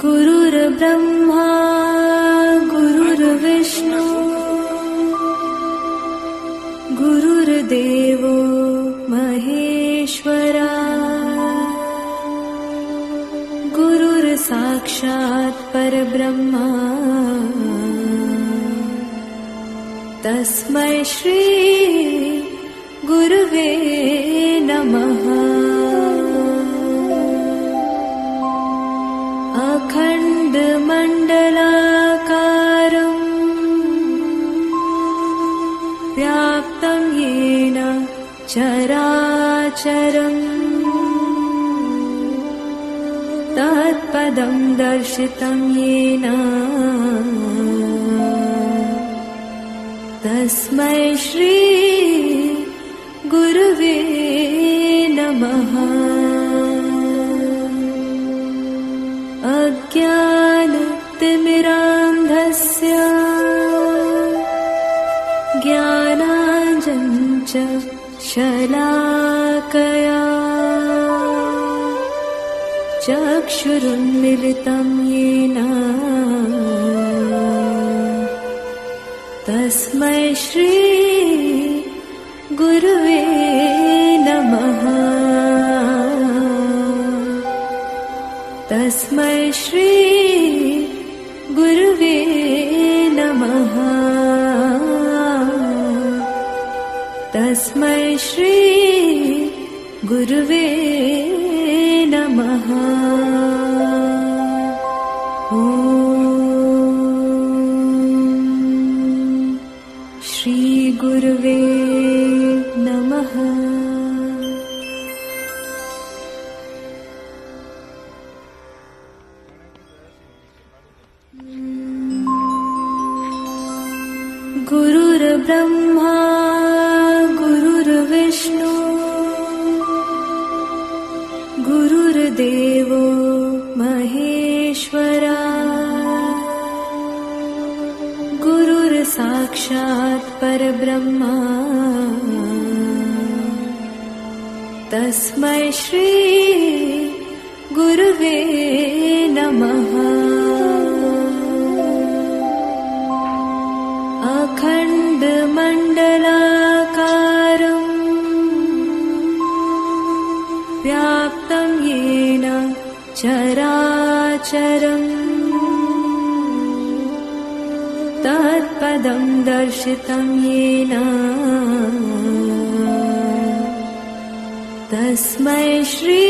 गुरुर्ब्रह्मा गुरुर्विष्णु गुरुर्देवो महेश्वरा गुरुर्साक्षात् परब्रह्मा तस्मै श्री गुरुवे नमः। अखण्डमण्डलाकारं व्याप्तं येन चराचरं तत्पदं दर्शितं येन तस्मै श्री गुरुवे नमः। अज्ञानतिमिरान्धस्य ज्ञानाञ्जनञ्च शलाकया चक्षुरुन्मिलितं येन तस्मै श्री गुरुवे नमः। तस्मै श्री गुरुवे नमः। तस्मै श्री गुरुवे नमः। श्री गुरुवे नमः। गुरुर्ब्रह्मा गुरुर्विष्णु गुरुर्देवो महेश्वरा गुरुर्साक्षात् परब्रह्मा तस्मै श्री गुरुवे नमः। अखण्डमण्डलाकारं व्याप्तं येन चराचरं तत्पदं दर्शितं येन तस्मै श्री